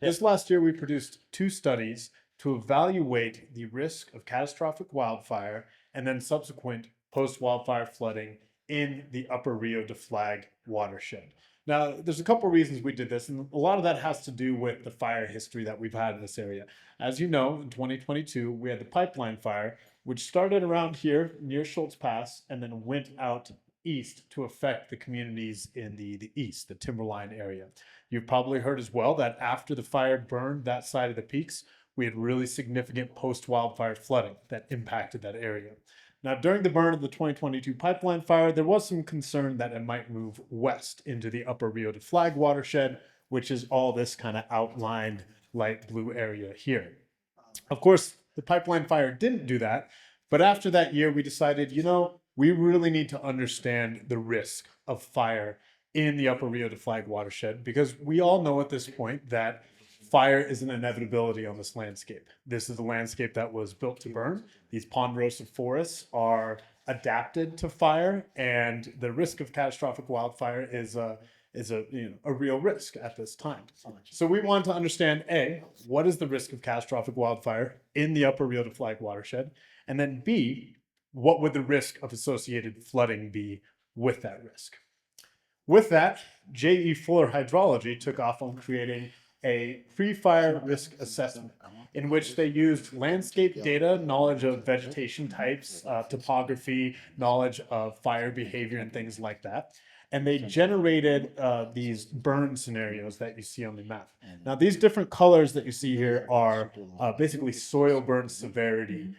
This last year, we produced 2 studies to evaluate the risk of catastrophic wildfire and then subsequent post-wildfire flooding in the Upper Rio de Flag watershed. Now, there's a couple reasons we did this, and a lot of that has to do with the fire history that we've had in this area. As you know, in 2022, we had the pipeline fire, which started around here near Schultz Pass and then went out east to affect the communities in the east, the timberline area. You've probably heard as well that after the fire burned that side of the peaks, we had really significant post-wildfire flooding that impacted that area. Now, during the burn of the 2022 pipeline fire, there was some concern that it might move west into the Upper Rio de Flag watershed, which is all this kind of outlined light blue area here. Of course, the pipeline fire didn't do that, but after that year, we decided, we really need to understand the risk of fire in the Upper Rio de Flag watershed, because we all know at this point that fire is an inevitability on this landscape. This is a landscape that was built to burn. These ponderosa forests are adapted to fire, and the risk of catastrophic wildfire is a real risk at this time. So we want to understand, A, what is the risk of catastrophic wildfire in the Upper Rio de Flag watershed? And then B, what would the risk of associated flooding be with that risk? With that, J.E. Fuller Hydrology took off on creating a pre-fire risk assessment in which they used landscape data, knowledge of vegetation types, topography, knowledge of fire behavior, and things like that. And they generated these burn scenarios that you see on the map. Now, these different colors that you see here are basically soil burn severity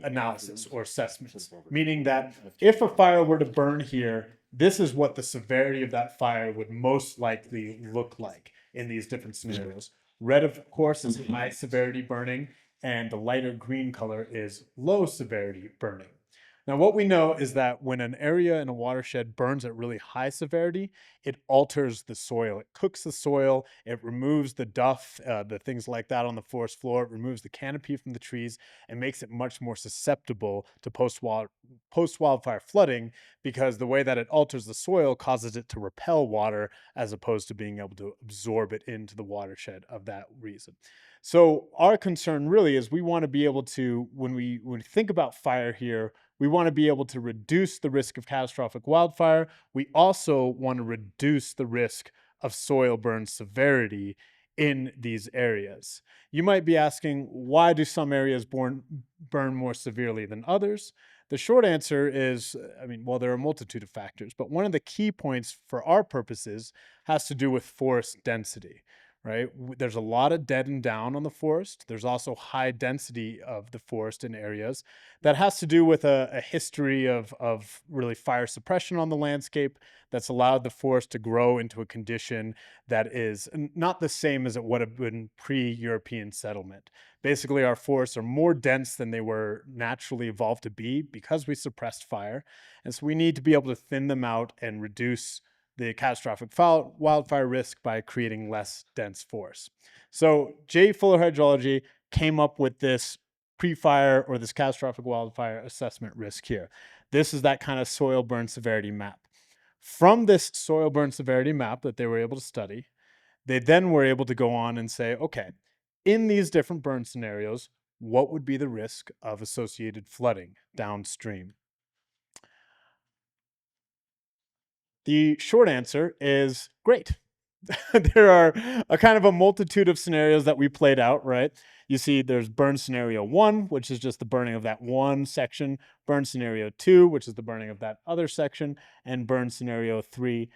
analysis or assessments, meaning that if a fire were to burn here, this is what the severity of that fire would most likely look like in these different scenarios. Red, of course, is high severity burning, and the lighter green color is low severity burning. Now, what we know is that when an area in a watershed burns at really high severity, it alters the soil. It cooks the soil. It removes the duff, the things like that on the forest floor. It removes the canopy from the trees and makes it much more susceptible to post-wildfire flooding, because the way that it alters the soil causes it to repel water as opposed to being able to absorb it into the watershed of that reason. So our concern really is we want to be able to, when we think about fire here, we want to be able to reduce the risk of catastrophic wildfire. We also want to reduce the risk of soil burn severity in these areas. You might be asking, why do some areas burn more severely than others? The short answer is, well, there are a multitude of factors, but one of the key points for our purposes has to do with forest density. Right? There's a lot of dead and down on the forest. There's also high density of the forest in areas. That has to do with a history of really fire suppression on the landscape that's allowed the forest to grow into a condition that is not the same as it would have been pre-European settlement. Basically, our forests are more dense than they were naturally evolved to be because we suppressed fire. And so we need to be able to thin them out and reduce the catastrophic wildfire risk by creating less dense forests. So J. Fuller Hydrology came up with this pre-fire or this catastrophic wildfire assessment risk here. This is that kind of soil burn severity map. From this soil burn severity map that they were able to study, they then were able to go on and say, okay, in these different burn scenarios, what would be the risk of associated flooding downstream? The short answer is great. There are a kind of a multitude of scenarios that we played out, right? You see there's burn scenario 1, which is just the burning of that one section, burn scenario 2, which is the burning of that other section, and burn scenario 3.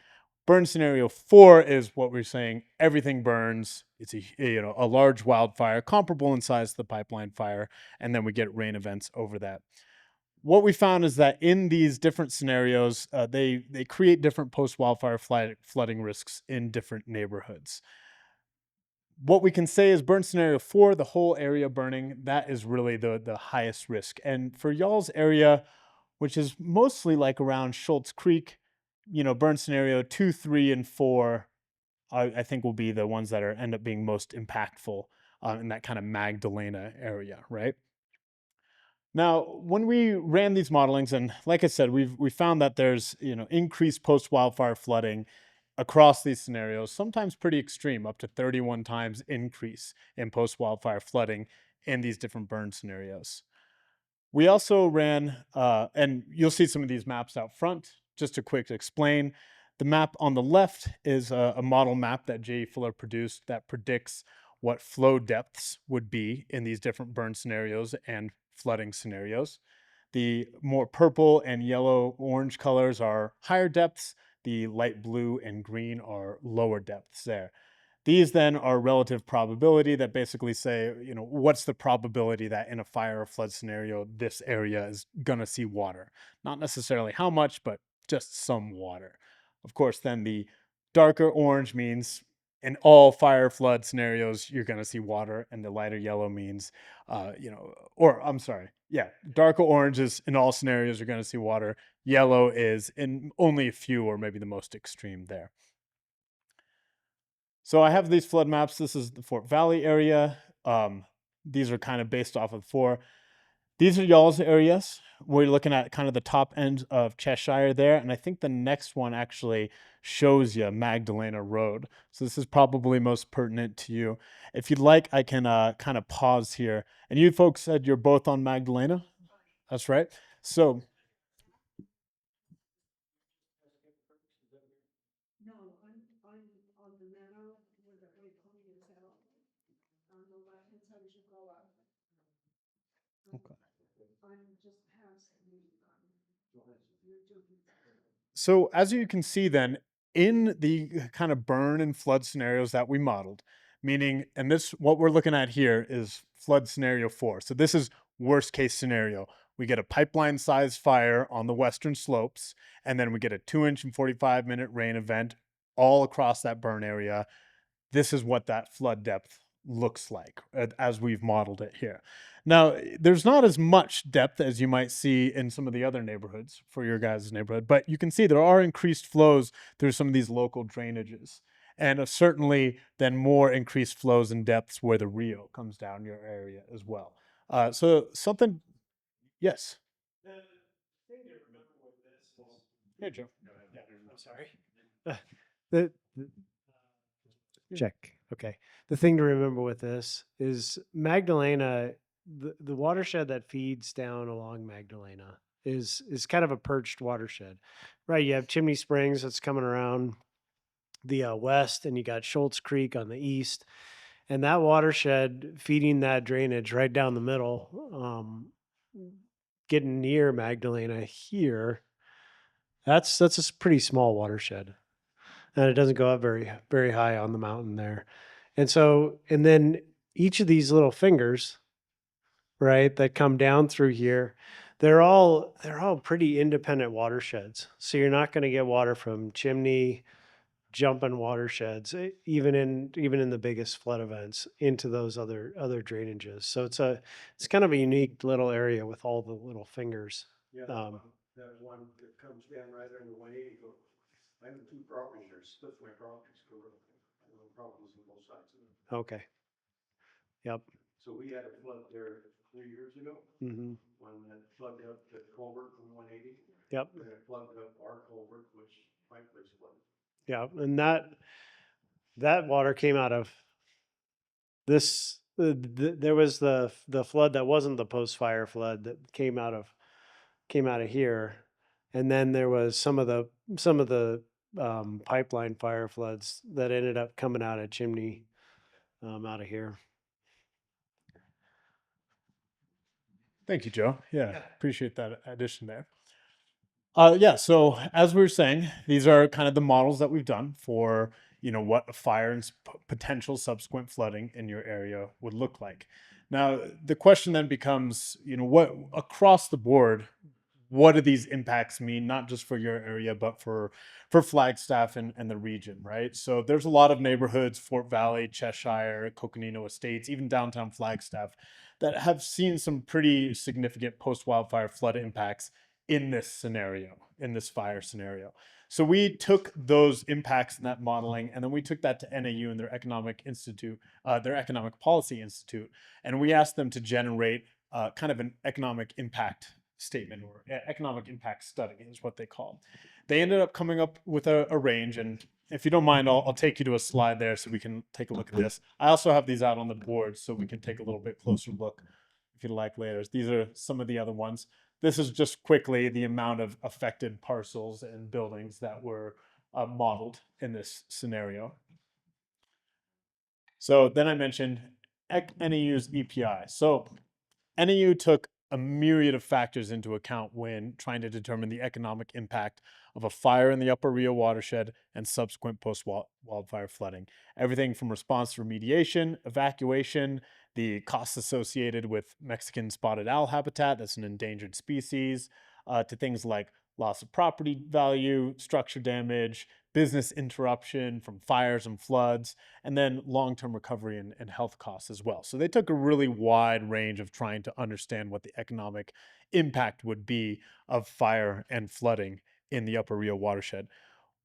Burn scenario 4 is what we're saying everything burns. It's a large wildfire comparable in size to the pipeline fire, and then we get rain events over that. What we found is that in these different scenarios, they create different post-wildfire flooding risks in different neighborhoods. What we can say is burn scenario 4, the whole area burning, that is really the highest risk. And for y'all's area, which is mostly like around Schultz Creek, burn scenario 2, 3, and 4, I think will be the ones that end up being most impactful in that kind of Magdalena area, right? Now, when we ran these modelings, and like I said, we found that there's increased post-wildfire flooding across these scenarios, sometimes pretty extreme, up to 31 times increase in post-wildfire flooding in these different burn scenarios. We also ran, and you'll see some of these maps out front. Just to quick explain, the map on the left is a model map that J. Fuller produced that predicts what flow depths would be in these different burn scenarios and flooding scenarios. The more purple and yellow orange colors are higher depths. The light blue and green are lower depths there. These then are relative probability that basically say, what's the probability that in a fire or flood scenario, this area is going to see water? Not necessarily how much, but just some water. Of course, then the darker orange means in all fire flood scenarios, you're going to see water, and the lighter yellow means, or I'm sorry, yeah, darker orange is in all scenarios, you're going to see water. Yellow is in only a few or maybe the most extreme there. So I have these flood maps. This is the Fort Valley area. These are kind of based off of four. These are y'all's areas. We're looking at kind of the top end of Cheshire there. And I think the next one actually shows you Magdalena Road. So this is probably most pertinent to you. If you'd like, I can kind of pause here. And you folks said you're both on Magdalena? That's right. So No, I'm on the meadow where the white pony is out. On the left-hand side as you go up. okay. I'm just past the, you're doing. So as you can see then, in the kind of burn and flood scenarios that we modeled, meaning, and this, what we're looking at here is flood scenario 4. So this is worst case scenario. We get a pipeline sized fire on the western slopes, and then we get a 2-inch and 45-minute rain event all across that burn area. This is what that flood depth looks like as we've modeled it here. Now, there's not as much depth as you might see in some of the other neighborhoods for your guys' neighborhood, but you can see there are increased flows through some of these local drainages. And certainly then more increased flows and depths where the Rio comes down your area as well. So something, yes. Hey, Joe. Yeah, I'm sorry. The check. Okay. The thing to remember with this is Magdalena, the watershed that feeds down along Magdalena is kind of a perched watershed, right? You have Chimney Springs that's coming around the west, and you got Schultz Creek on the east, and that watershed feeding that drainage right down the middle, getting near Magdalena here. That's a pretty small watershed, and it doesn't go up very high on the mountain there. And so, and then each of these little fingers, right, that come down through here, they're all pretty independent watersheds. So you're not going to get water from chimney jumping watersheds, even in the biggest flood events into those other drainages. So it's kind of a unique little area with all the little fingers. Yeah, that one that comes down right under 180 goes. I have 2 properties there, split my properties, go to properties on both sides of it. Okay. Yep. So we had a flood there 3 years ago, Mm-hmm. when that flooded up the culvert from 180. Yep. And it flooded up our culvert, which my place flooded. Yeah, and that water came out of this. There was the flood that wasn't the post-fire flood that came out of here, and then there was some of the pipeline fire floods that ended up coming out of Chimney, out of here. Thank you, Joe. Yeah, appreciate that addition there. Yeah, so as we were saying, these are kind of the models that we've done for, what a fire and potential subsequent flooding in your area would look like. Now, the question then becomes, what across the board, what do these impacts mean, not just for your area, but for Flagstaff and the region, right? So there's a lot of neighborhoods, Fort Valley, Cheshire, Coconino Estates, even downtown Flagstaff, that have seen some pretty significant post-wildfire flood impacts in this scenario, in this fire scenario. So we took those impacts in that modeling, and then we took that to NAU and their Economic Institute, their Economic Policy Institute, and we asked them to generate kind of an economic impact statement, or economic impact study is what they call. They ended up coming up with a range, and if you don't mind, I'll take you to a slide there so we can take a look at this. I also have these out on the board so we can take a little bit closer look if you'd like later. These are some of the other ones. This is just quickly the amount of affected parcels and buildings that were modeled in this scenario. So then I mentioned NEU's EPI. So NEU took a myriad of factors into account when trying to determine the economic impact of a fire in the Upper Rio watershed and subsequent post-wildfire flooding. Everything from response to remediation, evacuation, the costs associated with Mexican spotted owl habitat, that's an endangered species, to things like loss of property value, structure damage, business interruption from fires and floods, and then long-term recovery and health costs as well. So they took a really wide range of trying to understand what the economic impact would be of fire and flooding in the Upper Rio watershed.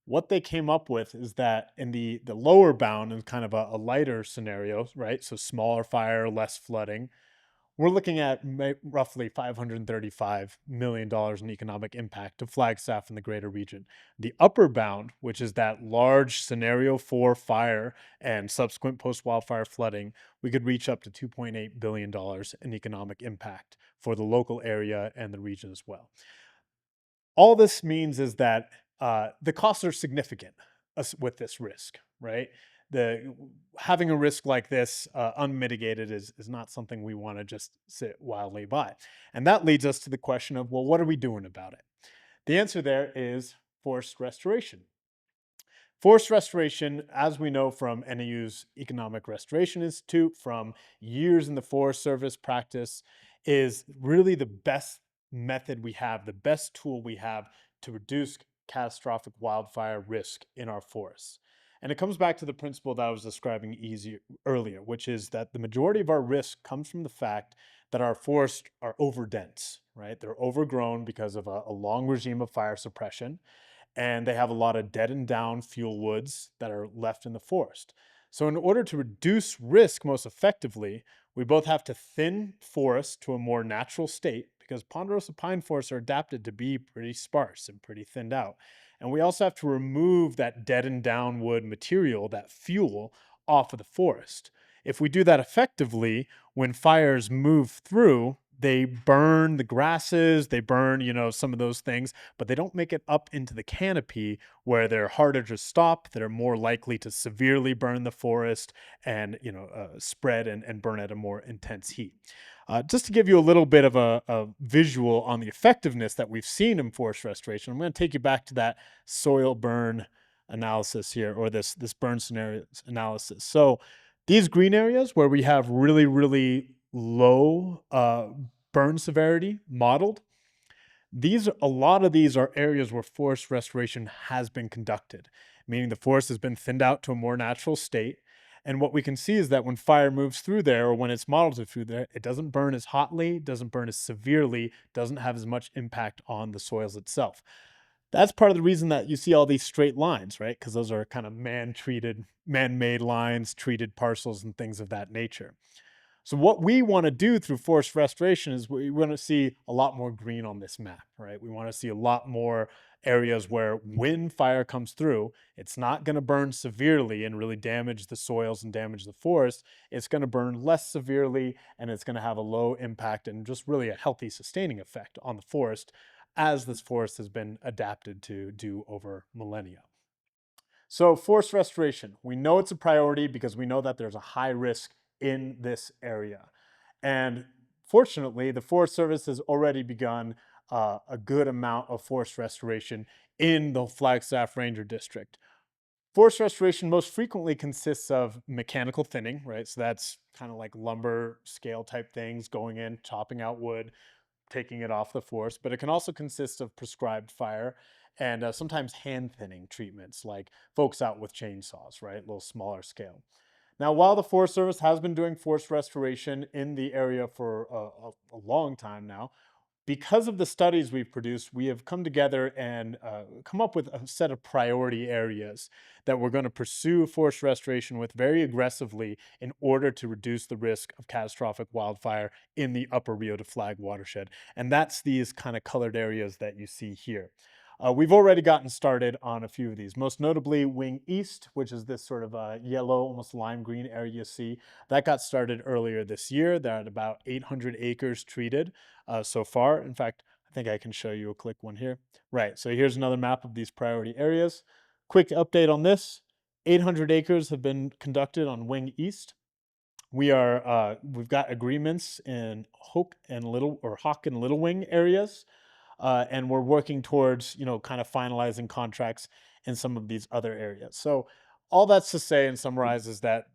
What they came up with is that in the lower bound and kind of a lighter scenario, right? So smaller fire, less flooding, we're looking at roughly $535 million in economic impact to Flagstaff and the greater region. The upper bound, which is that large scenario 4 fire and subsequent post-wildfire flooding, we could reach up to $2.8 billion in economic impact for the local area and the region as well. All this means is that the costs are significant with this risk, right? Having a risk like this unmitigated is not something we want to just sit wildly by. And that leads us to the question of, well, what are we doing about it? The answer there is forest restoration. Forest restoration, as we know from NEU's Economic Restoration Institute, from years in the Forest Service practice, is really the best method we have, the best tool we have to reduce catastrophic wildfire risk in our forests. And it comes back to the principle that I was describing earlier, which is that the majority of our risk comes from the fact that our forests are overdense, right? They're overgrown because of a long regime of fire suppression, and they have a lot of dead and down fuel woods that are left in the forest. So in order to reduce risk most effectively, we both have to thin forests to a more natural state, because ponderosa pine forests are adapted to be pretty sparse and pretty thinned out. And we also have to remove that dead and down wood material, that fuel, off of the forest. If we do that effectively, when fires move through, they burn the grasses, they burn, some of those things, but they don't make it up into the canopy where they're harder to stop, that are more likely to severely burn the forest and, spread and burn at a more intense heat. Just to give you a little bit of a visual on the effectiveness that we've seen in forest restoration, I'm going to take you back to that soil burn analysis here, or this burn scenario analysis. So these green areas where we have really, really low burn severity modeled, a lot of these are areas where forest restoration has been conducted, meaning the forest has been thinned out to a more natural state. And what we can see is that when fire moves through there, or when it's modeled through there, it doesn't burn as hotly, doesn't burn as severely, doesn't have as much impact on the soils itself. That's part of the reason that you see all these straight lines, right? Because those are kind of man-made lines, treated parcels, and things of that nature. So what we want to do through forest restoration is we want to see a lot more green on this map, right? We want to see a lot more areas where when fire comes through, it's not going to burn severely and really damage the soils and damage the forest. It's going to burn less severely, and it's going to have a low impact and just really a healthy sustaining effect on the forest, as this forest has been adapted to do over millennia. So forest restoration, we know it's a priority because we know that there's a high risk in this area. And fortunately, the Forest Service has already begun a good amount of forest restoration in the Flagstaff Ranger District. Forest restoration most frequently consists of mechanical thinning, right? So that's kind of like lumber scale type things, going in, chopping out wood, taking it off the forest, but it can also consist of prescribed fire and sometimes hand thinning treatments, like folks out with chainsaws, right? A little smaller scale. Now, while the Forest Service has been doing forest restoration in the area for a long time now, because of the studies we've produced, we have come together and come up with a set of priority areas that we're going to pursue forest restoration with very aggressively in order to reduce the risk of catastrophic wildfire in the Upper Rio de Flag watershed. And that's these kind of colored areas that you see here. We've already gotten started on a few of these, most notably Wing East, which is this sort of yellow, almost lime green area you see. That got started earlier this year. They're at about 800 acres treated so far. In fact, I think I can show you a quick one here. Right, so here's another map of these priority areas. Quick update on this. 800 acres have been conducted on Wing East. We've got agreements in Hawk and Little Wing areas, and we're working towards kind of finalizing contracts in some of these other areas. So all that's to say and summarize is that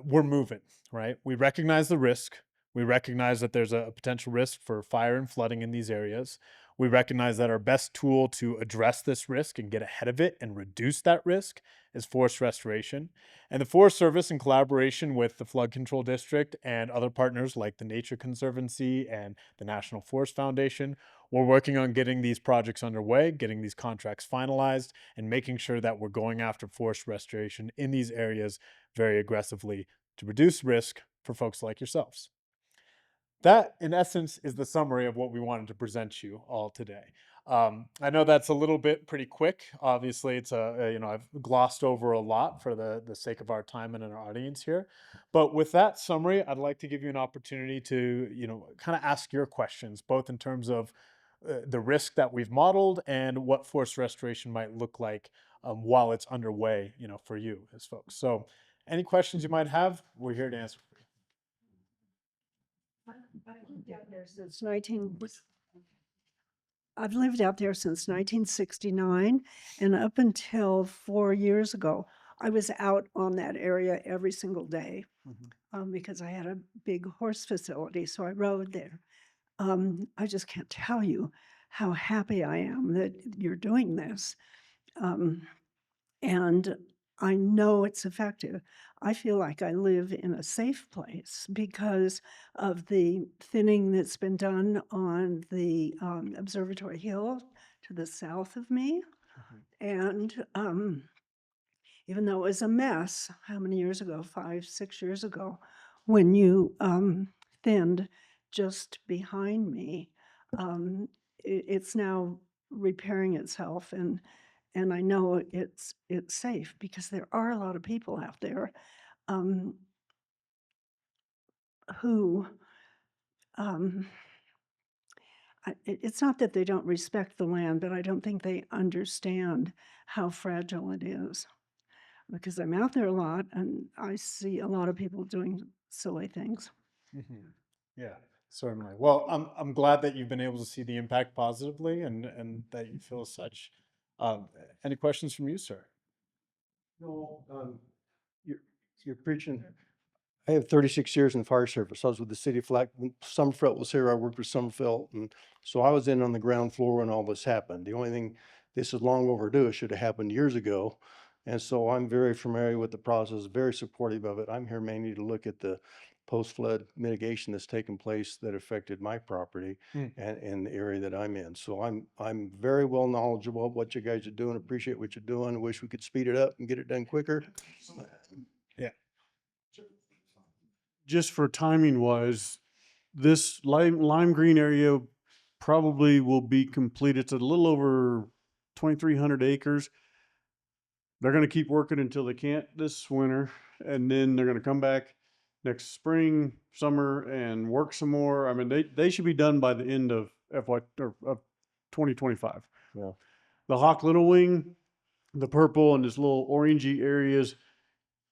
we're moving, right? We recognize the risk. We recognize that there's a potential risk for fire and flooding in these areas. We recognize that our best tool to address this risk and get ahead of it and reduce that risk is forest restoration. And the Forest Service, in collaboration with the Flood Control District and other partners like the Nature Conservancy and the National Forest Foundation, we're working on getting these projects underway, getting these contracts finalized, and making sure that we're going after forest restoration in these areas very aggressively to reduce risk for folks like yourselves. That, in essence, is the summary of what we wanted to present you all today. I know that's a little bit pretty quick. Obviously, it's I've glossed over a lot for the sake of our time and our audience here. But with that summary, I'd like to give you an opportunity to, kind of ask your questions, both in terms of the risk that we've modeled and what forest restoration might look like while it's underway, for you as folks. So any questions you might have, we're here to answer. I've lived out there since 1969, and up until 4 years ago, I was out on that area every single day because I had a big horse facility, so I rode there. I just can't tell you how happy I am that you're doing this. And I know it's effective. I feel like I live in a safe place because of the thinning that's been done on the Observatory Hill to the south of me. And even though it was a mess, how many years ago, 5, 6 years ago, when you thinned just behind me, it's now repairing itself, and I know it's safe because there are a lot of people out there who it's not that they don't respect the land, but I don't think they understand how fragile it is. Because I'm out there a lot and I see a lot of people doing silly things. Yeah, certainly. Well, I'm glad that you've been able to see the impact positively and that you feel as such. Any questions from you, sir? No, you're preaching. I have 36 years in the fire service. I was with the city of Flag. When Summerfelt was here, I worked with Summerfelt. And so I was in on the ground floor when all this happened. The only thing, this is long overdue. It should have happened years ago. And so I'm very familiar with the process, very supportive of it. I'm here mainly to look at the post-flood mitigation that's taken place that affected my property and the area that I'm in. So I'm very well knowledgeable of what you guys are doing, appreciate what you're doing. Wish we could speed it up and get it done quicker. Yeah. Just for timing wise, this lime green area probably will be completed. It's a little over 2,300 acres. They're going to keep working until they can't this winter, and then they're going to come back next spring, summer, and work some more. I mean, they should be done by the end of of 2025. Yeah. The Hawk Little Wing, the purple and this little orangey areas,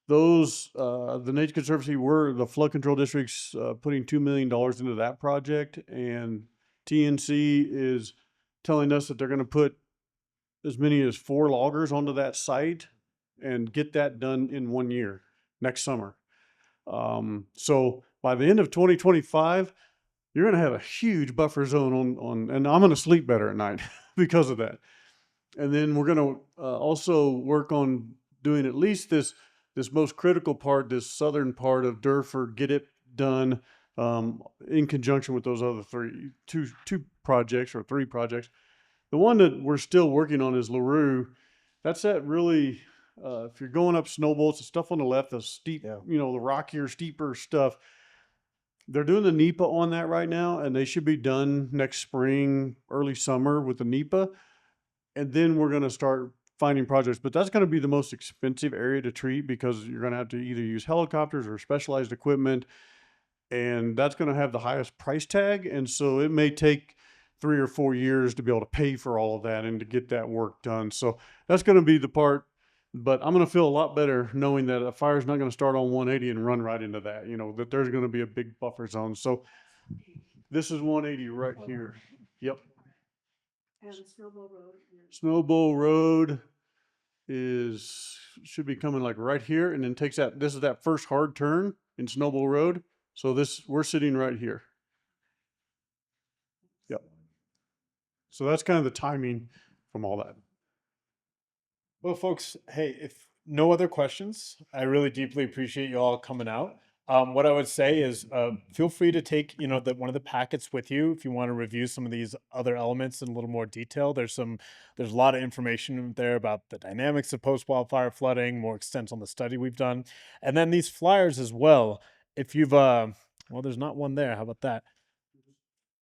those the Nature Conservancy the flood control district's putting $2 million into that project, and TNC is telling us that they're going to put as many as 4 loggers onto that site and get that done in 1 year, next summer. So by the end of 2025, you're going to have a huge buffer zone and I'm going to sleep better at night because of that. And then we're going to also work on doing at least this most critical part, this southern part of Durford, get it done in conjunction with those other two projects or 3 projects. The one that we're still working on is LaRue. That's that really, if you're going up Snowbolts, the stuff on the left, the steep, the rockier, steeper stuff. They're doing the NEPA on that right now, and they should be done next spring, early summer with the NEPA. and then we're going to start finding projects. But that's going to be the most expensive area to treat because you're going to have to either use helicopters or specialized equipment, and that's going to have the highest price tag. And so it may take 3 or 4 years to be able to pay for all of that and to get that work done. So that's going to be the part. But I'm going to feel a lot better knowing that a fire is not going to start on 180 and run right into that, that there's going to be a big buffer zone. So this is 180 right here. Yep. And Snowball Road. Snowball Road should be coming like right here, and then this is that first hard turn in Snowball Road. So we're sitting right here. Yep. So that's kind of the timing from all that. Well, folks, hey, if no other questions, I really deeply appreciate you all coming out. What I would say is feel free to take, one of the packets with you if you want to review some of these other elements in a little more detail. There's a lot of information there about the dynamics of post-wildfire flooding, more extent on the study we've done. And then these flyers as well. If you've, well, there's not one there. How about that?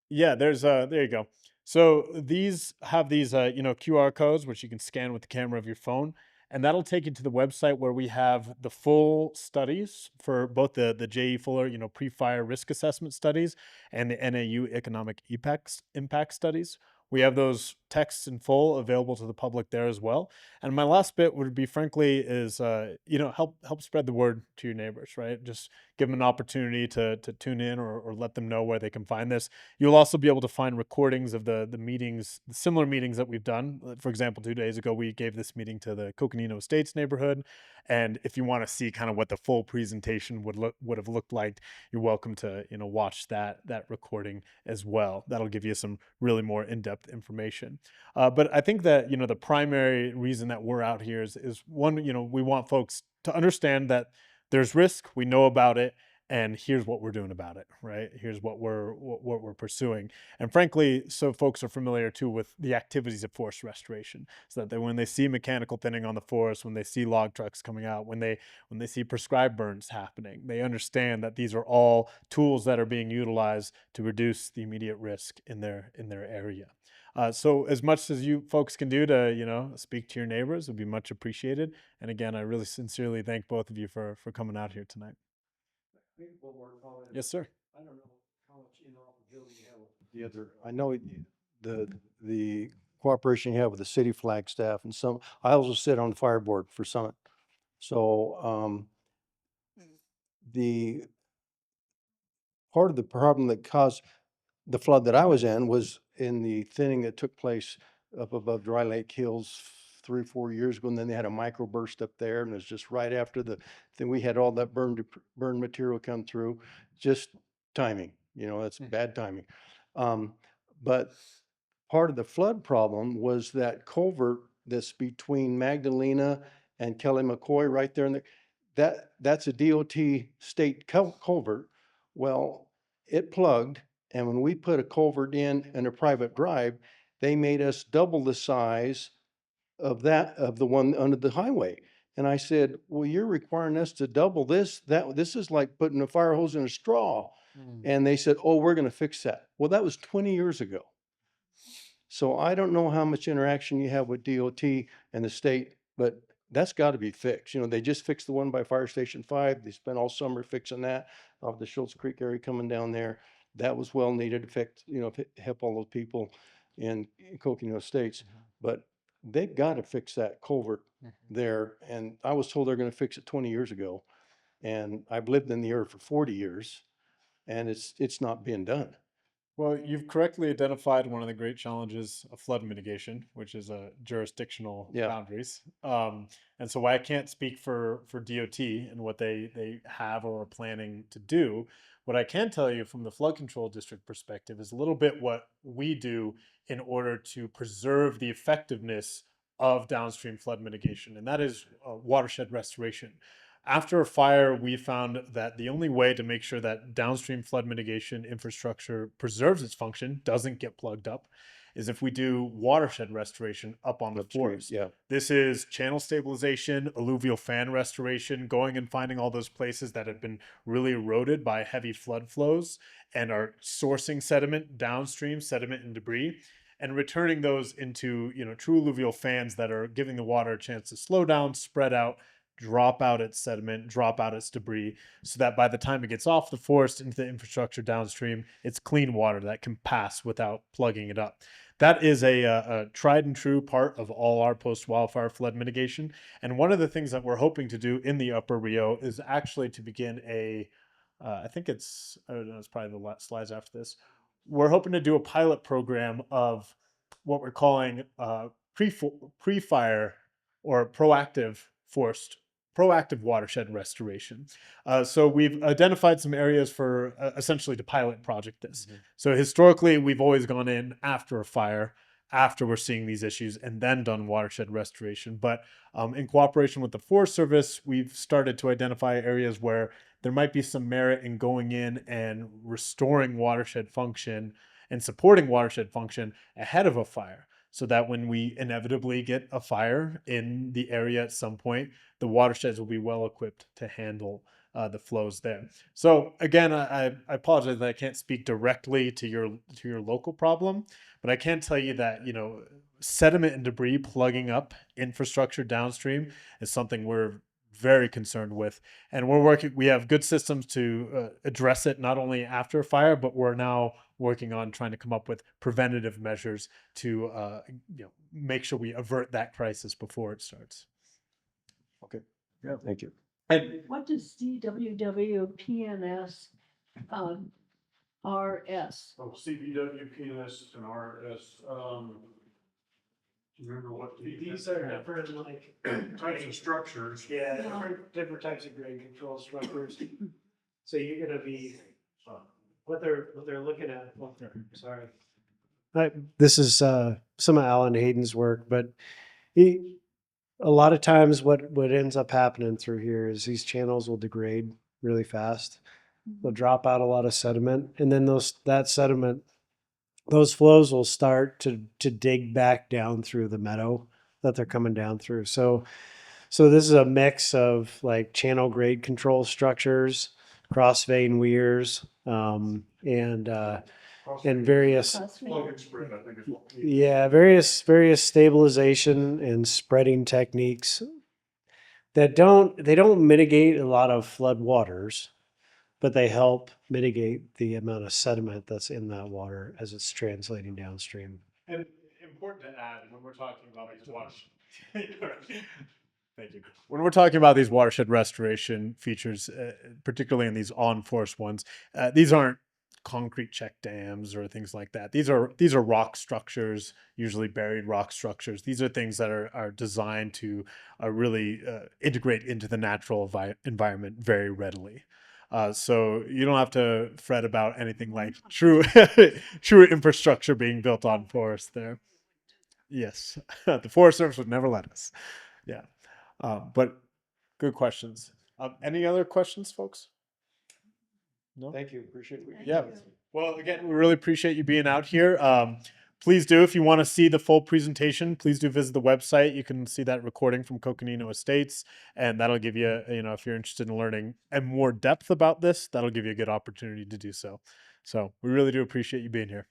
Yeah, there you go. So these have these, QR codes, which you can scan with the camera of your phone, and that'll take you to the website where we have the full studies for both the J.E. Fuller, pre-fire risk assessment studies and the NAU economic impact studies. We have those texts in full available to the public there as well. And my last bit would be, frankly, is help spread the word to your neighbors, right? Just give them an opportunity to tune in or let them know where they can find this. You'll also be able to find recordings of the meetings, the similar meetings that we've done. For example, 2 days ago, we gave this meeting to the Coconino Estates neighborhood. And if you want to see kind of what the full presentation would have looked like, you're welcome to, watch that recording as well. That'll give you some really more in-depth information. But I think that, the primary reason that we're out here is one, we want folks to understand that there's risk, we know about it, and here's what we're doing about it, right? Here's what we're pursuing. And frankly, so folks are familiar too with the activities of forest restoration, so that when they see mechanical thinning on the forest, when they see log trucks coming out, when they see prescribed burns happening, they understand that these are all tools that are being utilized to reduce the immediate risk in their area. So as much as you folks can do to, speak to your neighbors would be much appreciated. And again, I really sincerely thank both of you for coming out here tonight. One more comment. Yes, sir. I don't know how much interoperability you have with the other. I know the cooperation you have with the city flag staff and I also sit on the fire board for Summit. So the part of the problem that caused the flood that I was in was in the thinning that took place up above Dry Lake Hills 3 or 4 years ago, and then they had a microburst up there, and it was just right after then we had all that burned material come through. Just timing, that's bad timing. But part of the flood problem was that culvert that's between Magdalena and Kelly McCoy right there in that's a DOT state culvert. Well, it plugged, and when we put a culvert in a private drive, they made us double the size of the one under the highway. And I said, well, you're requiring us to double this. This is like putting a fire hose in a straw. And they said, oh, we're going to fix that. Well, that was 20 years ago. So I don't know how much interaction you have with DOT and the state, but that's got to be fixed. They just fixed the one by Fire Station 5. They spent all summer fixing that off the Schultz Creek area coming down there. That was well needed to fix, help all those people in Coconino Estates. But they've got to fix that culvert there. And I was told they're going to fix it 20 years ago. And I've lived in the area for 40 years, and it's not being done. Well, you've correctly identified one of the great challenges of flood mitigation, which is jurisdictional boundaries. And so I can't speak for DOT and what they have or are planning to do. What I can tell you from the flood control district perspective is a little bit what we do in order to preserve the effectiveness of downstream flood mitigation, and that is watershed restoration. After a fire, we found that the only way to make sure that downstream flood mitigation infrastructure preserves its function, doesn't get plugged up, is if we do watershed restoration up on the forest. Yeah. This is channel stabilization, alluvial fan restoration, going and finding all those places that have been really eroded by heavy flood flows and are sourcing sediment, downstream sediment and debris, and returning those into, true alluvial fans that are giving the water a chance to slow down, spread out, drop out its sediment, drop out its debris, so that by the time it gets off the forest into the infrastructure downstream, it's clean water that can pass without plugging it up. That is a tried and true part of all our post-wildfire flood mitigation. And one of the things that we're hoping to do in the Upper Rio is actually to begin I think I don't know, it's probably the slides after this. We're hoping to do a pilot program of what we're calling pre-fire or proactive watershed restoration. So we've identified some areas for essentially to pilot project this. So historically, we've always gone in after a fire, after we're seeing these issues, and then done watershed restoration. But in cooperation with the Forest Service, we've started to identify areas where there might be some merit in going in and restoring watershed function and supporting watershed function ahead of a fire, so that when we inevitably get a fire in the area at some point, the watersheds will be well equipped to handle the flows there. So again, I apologize that I can't speak directly to your local problem, but I can tell you that sediment and debris plugging up infrastructure downstream is something we're very concerned with, and we have good systems to address it not only after a fire, but we're now working on trying to come up with preventative measures to make sure we avert that crisis before it starts. Okay. Yeah, thank you. And What does DWW PNS RS? Oh, CBW, PNS, and RS. Do you remember what These are different, like, types of structures? yeah, different types of grade control structures. So you're gonna be, what they're looking at. Well, sorry. This is some of Alan Hayden's work, but a lot of times what ends up happening through here is these channels will degrade really fast. They'll drop out a lot of sediment, and then those flows will start to dig back down through the meadow that they're coming down through. So this is a mix of like channel grade control structures, cross vein weirs, and various Plug and spread, I think is what we. yeah, various stabilization and spreading techniques that they don't mitigate a lot of flood waters, but they help mitigate the amount of sediment that's in that water as it's translating downstream. And important to add when we're talking about these thank you. When we're talking about these watershed restoration features, particularly in these on-forest ones, these aren't concrete check dams or things like that. These are rock structures, usually buried rock structures. These are things that are designed to really integrate into the natural environment very readily. So you don't have to fret about anything like true infrastructure being built on forest there. Yes, the Forest Service would never let us. Yeah, but good questions. Any other questions, folks? No. Thank you. Appreciate it. Yeah. Well, again, we really appreciate you being out here. Please do, if you want to see the full presentation, please do visit the website. You can see that recording from Coconino Estates, and that'll give you, if you're interested in learning and more depth about this, that'll give you a good opportunity to do so. So we really do appreciate you being here.